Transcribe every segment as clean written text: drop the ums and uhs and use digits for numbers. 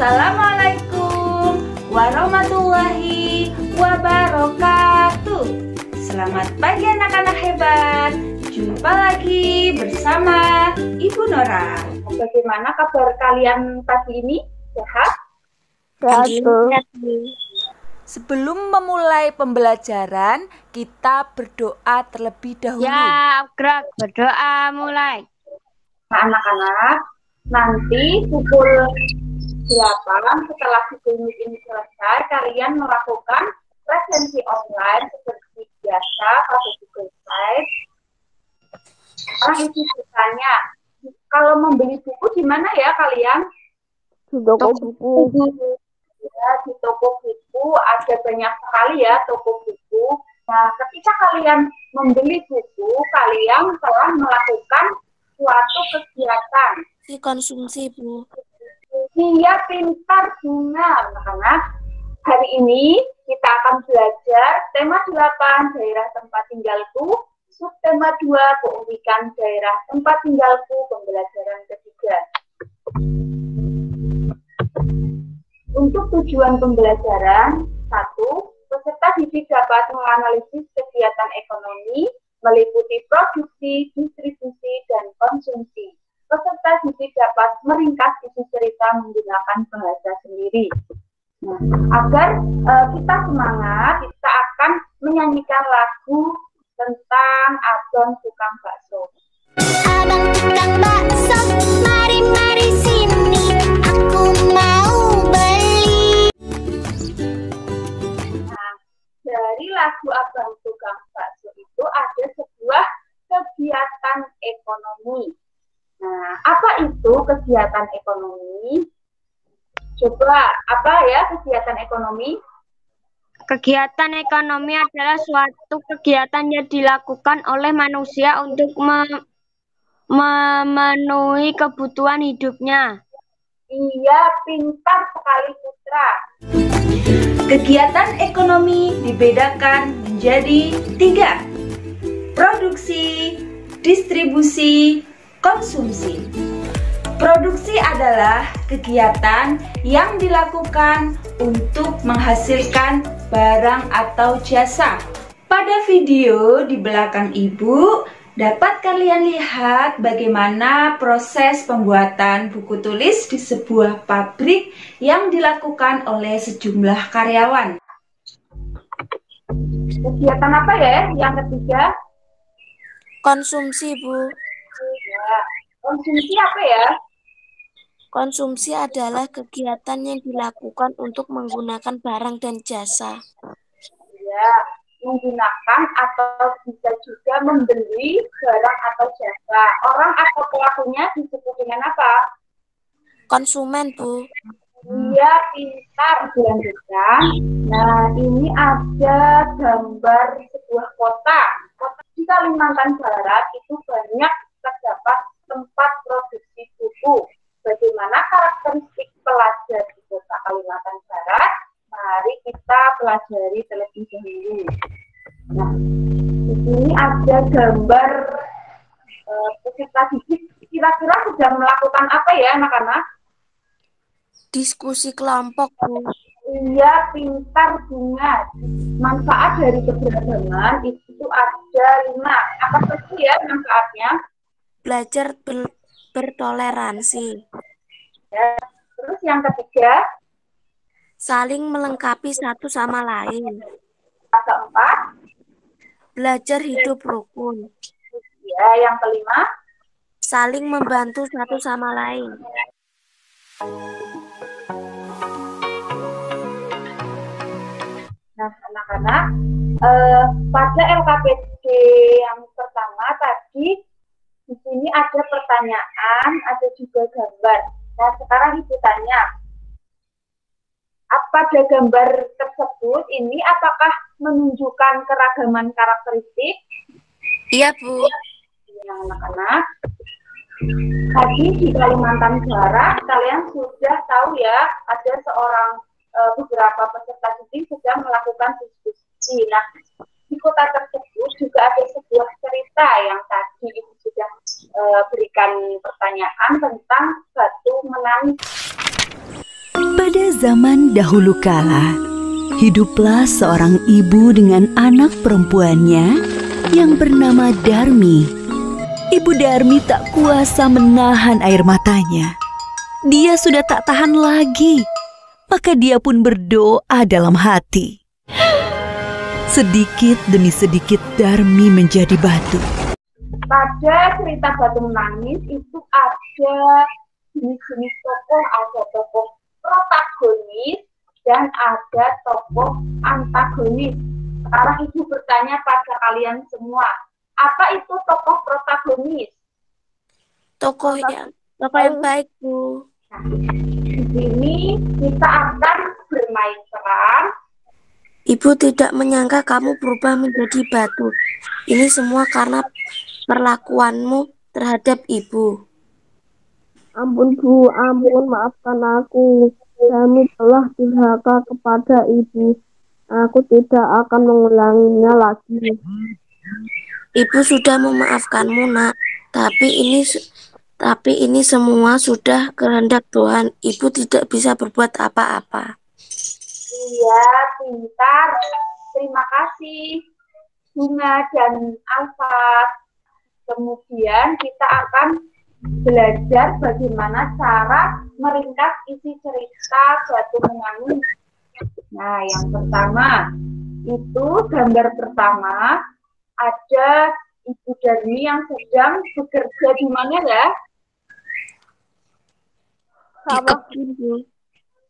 Assalamualaikum warahmatullahi wabarakatuh. Selamat pagi anak-anak hebat. Jumpa lagi bersama Ibu Nora. Bagaimana kabar kalian pagi ini? Sehat? Sehat. Sebelum memulai pembelajaran, kita berdoa terlebih dahulu. Ya, gerak berdoa mulai. Nah, anak-anak, nanti pukul 8 setelah Google Meet ini selesai, kalian melakukan presensi online seperti biasa pada Google Slide. Sekarang isi bertanya, kalau membeli buku di mana ya kalian? Di toko buku. Ya, di toko buku ada banyak sekali ya toko buku. Nah, ketika kalian membeli buku, kalian telah melakukan suatu kegiatan. Konsumsi, Bu. Dia pintar bunga, anak-anak. Hari ini kita akan belajar tema 8, daerah tempat tinggalku, subtema 2, keunikan daerah tempat tinggalku, pembelajaran ketiga. Untuk tujuan pembelajaran, 1, peserta didik dapat menganalisis kegiatan ekonomi, meliputi produksi, distribusi, dan konsumsi. Peserta didik dapat meringkas isi cerita menggunakan bahasa sendiri. Nah, agar kita semangat, kita akan menyanyikan lagu tentang abang tukang bakso. Abang tukang bakso, mari sini, aku mau beli. Nah, dari lagu abang tukang bakso itu ada sebuah kegiatan ekonomi. Nah, apa itu kegiatan ekonomi? Coba, apa ya kegiatan ekonomi? Kegiatan ekonomi adalah suatu kegiatan yang dilakukan oleh manusia untuk memenuhi kebutuhan hidupnya. Iya, pintar sekali Putra. Kegiatan ekonomi dibedakan menjadi 3. Produksi, distribusi, konsumsi. Produksi adalah kegiatan yang dilakukan untuk menghasilkan barang atau jasa. Pada video di belakang Ibu, dapat kalian lihat bagaimana proses pembuatan buku tulis di sebuah pabrik yang dilakukan oleh sejumlah karyawan. Kegiatan apa ya yang ketiga? Konsumsi, Bu. Ya, konsumsi apa ya? Konsumsi adalah kegiatan yang dilakukan untuk menggunakan barang dan jasa. Ya, menggunakan atau bisa juga membeli barang atau jasa. Orang atau pelakunya disebut dengan apa? Konsumen, Bu. Iya, pintar. Selanjutnya, nah ini ada gambar sebuah kota. Kota di Kalimantan Barat itu banyak terdapat tempat produksi buku. Bagaimana karakteristik pelajar di kota Kalimantan Barat? Mari kita pelajari terlebih dahulu. Nah, di sini ada gambar peserta didik. Kira-kira sedang melakukan apa ya, anak-anak? Diskusi kelompok, Bu. Iya, pintar bunga. Manfaat dari keberagaman itu ada 5. Apa saja ya manfaatnya? Belajar bertoleransi. Ya. Terus yang ketiga? Saling melengkapi satu sama lain. Yang keempat? Belajar hidup rukun. Ya, yang kelima? Saling membantu satu sama lain. Nah, anak-anak, pada LKPD yang pertama tadi, di sini ada pertanyaan, ada juga gambar. Nah, sekarang Ibu tanya, pada gambar tersebut ini apakah menunjukkan keragaman karakteristik? Iya, Bu. Ya, anak-anak. Tadi di Kalimantan Barat, kalian sudah tahu ya, ada beberapa peserta didik sedang melakukan diskusi. Nah, di kota tersebut juga ada sebuah cerita yang tadi Ibu sudah berikan pertanyaan tentang batu menangis. Pada zaman dahulu kala, hiduplah seorang ibu dengan anak perempuannya yang bernama Darmi. Ibu Darmi tak kuasa menahan air matanya. Dia sudah tak tahan lagi, maka dia pun berdoa dalam hati. Sedikit demi sedikit Darmi menjadi batu. Pada cerita Batu Menangis itu ada jenis-jenis tokoh, ada tokoh protagonis dan ada tokoh antagonis. Sekarang Ibu bertanya pada kalian semua, apa itu tokoh protagonis? Tokoh yang baik, Bu. Nah, di sini kita akan bermain peran. Ibu tidak menyangka kamu berubah menjadi batu. Ini semua karena perlakuanmu terhadap ibu. Ampun Bu, ampun, maafkan aku. Kami telah durhaka kepada ibu. Aku tidak akan mengulanginya lagi. Ibu sudah memaafkanmu, Nak. Tapi ini semua sudah kehendak Tuhan. Ibu tidak bisa berbuat apa-apa. Iya, pintar. Terima kasih, Bunga dan Alfa. Kemudian kita akan belajar bagaimana cara meringkas isi cerita Batu Menangis. Nah, yang pertama, itu gambar pertama, ada Ibu Darmi yang sedang bekerja di mana ya? Di kebun, Bu.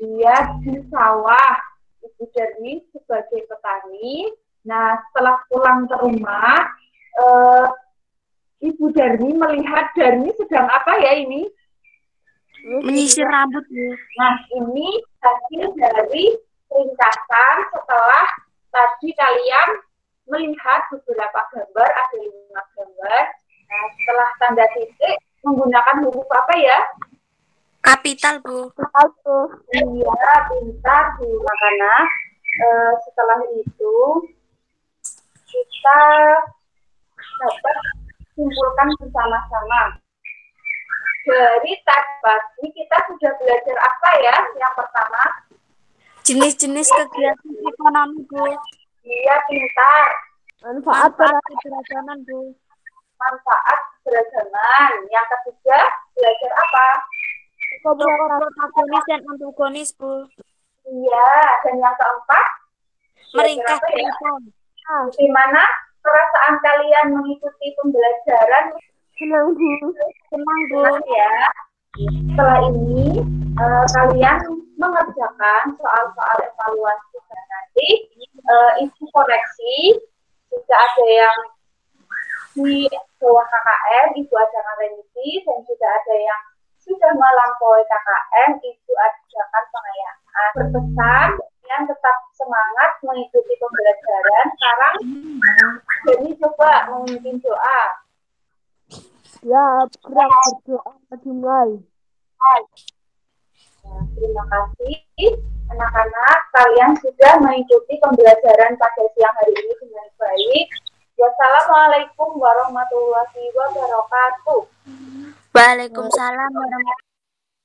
Iya, di sawah. Ibu Darmi sebagai petani. Nah, setelah pulang ke rumah, Ibu Darmi melihat Darmi sedang apa ya ini? Menyisir rambut, Bu. Nah, ini hasil dari ringkasan setelah tadi kalian melihat beberapa gambar, ada 5 gambar. Nah, setelah tanda titik menggunakan huruf apa ya? Kapital, Bu. Iya, pintar Bu Makana. Setelah itu kita dapat simpulkan bersama-sama. Dari tadi kita sudah belajar apa ya? Yang pertama, Jenis-jenis kegiatan ekonomi, Bu. dia pintar. Manfaat keberagaman, Bu. Manfaat keberagaman. Yang ketiga, belajar apa? Protagonis dan antagonis, Bu. Iya, dan yang keempat, Meringkas belajar apa ya? cerita. Gimana perasaan kalian mengikuti pembelajaran? Senang Bu. Senang, Bu. Senang ya. Setelah ini kalian mengerjakan soal-soal evaluasi dan nanti Ibu koreksi jika ada yang di bawah KKN, Ibu ajarkan remisi, dan jika ada yang sudah melampaui KKN, Ibu ajarkan pengayaan. Berpesan, kalian tetap semangat mengikuti pembelajaran. Sekarang, jadi coba memimpin doa. Ya, gerak berdoa dimulai. Nah, terima kasih anak-anak, kalian sudah mengikuti pembelajaran pada siang hari ini dengan baik. Wassalamualaikum warahmatullahi wabarakatuh. Waalaikumsalam warahmatullahi.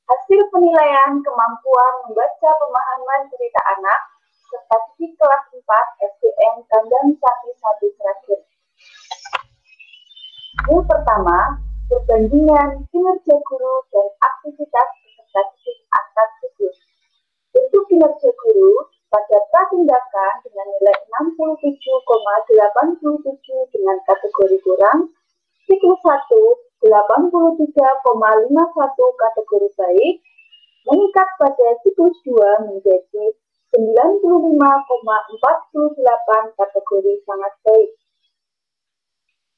Hasil penilaian kemampuan membaca pemahaman cerita anak serta di kelas 4 SDN Kandang Sapi 1 terakhir. Yang pertama, perbandingan kinerja guru dan aktivitas peserta didik antar siklus. Untuk kinerja guru pada pratindakan dengan nilai 67,87 dengan kategori kurang, siklus 1 83,51 kategori baik, meningkat pada siklus 2 menjadi 95,48 kategori sangat baik.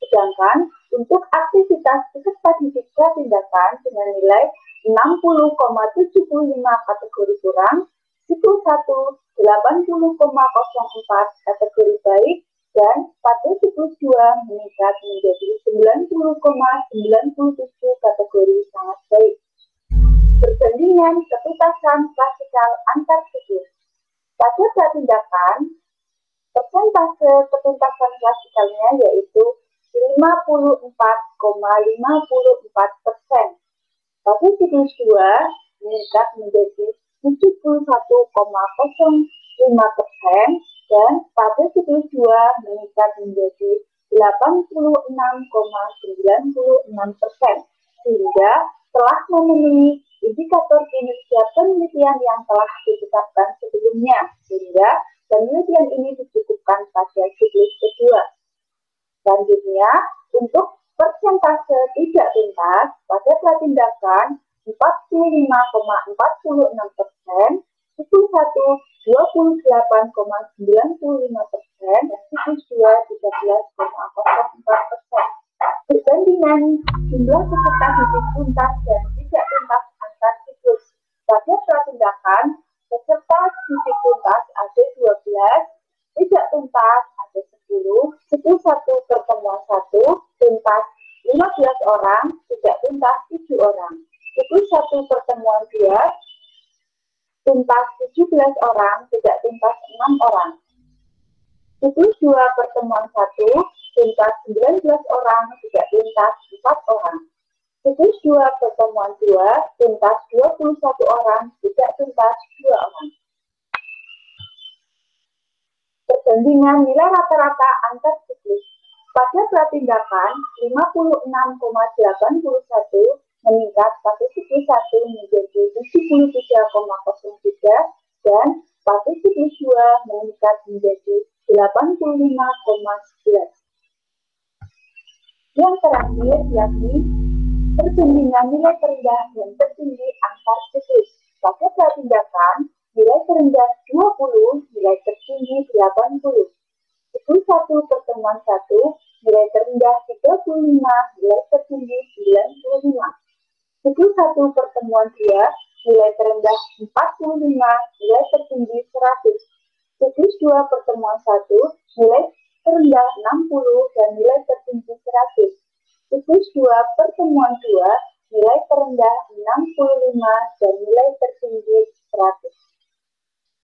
Sedangkan untuk aktivitas peserta didik pratindakan dengan nilai 60,75 kategori kurang, siklus 1 80,04 kategori baik, dan pada siklus 2 meningkat menjadi 90,97 kategori sangat baik. Perbandingan ketuntasan klasikal antar siklus. Pada pratindakan, persentase ketuntasan klasikalnya yaitu 54,54%. Pada siklus 2 meningkat menjadi 71,05%, dan pada siklus 2 meningkat menjadi 86,96%, sehingga telah memenuhi indikator kinerja penelitian yang telah ditetapkan sebelumnya, sehingga penelitian ini dicukupkan pada siklus kedua. Selanjutnya, untuk persentase tidak tuntas pada pratindakan 45,46%, siklus 1 28,95%, dan siklus 2 13,04%. Perbandingan jumlah peserta didik tuntas dan tidak tuntas antar siklus. Pada pratindakan, peserta didik tuntas ada 12, tidak tuntas ada 10, siklus 1 pertemuan 1, tuntas 15 orang, tidak tuntas 7 orang. Siklus 1 pertemuan 2, tuntas 17 orang, tidak tuntas 6 orang. Siklus 2 pertemuan 1, tuntas 19 orang, tidak tuntas 4 orang. Siklus 2 pertemuan 2, tuntas 21 orang, tidak tuntas 2 orang. Perbandingan nilai rata-rata antar siklus. Pada pratindakan 56,81 meningkat pada siklus 1 menjadi 73,03, dan pada siklus 2 meningkat menjadi 85,11. Yang terakhir yakni perbandingan nilai terendah dan tertinggi antar siklus. Pada pratindakan, nilai terendah 20, nilai tertinggi 80. Siklus 1 pertemuan 1, nilai terendah 35, nilai tertinggi 95. Siklus 1 pertemuan 2, nilai terendah 45, nilai tertinggi 100. Siklus 2 pertemuan 1, nilai terendah 60 dan nilai tertinggi 100. Siklus 2 pertemuan 2, nilai terendah 65 dan nilai tertinggi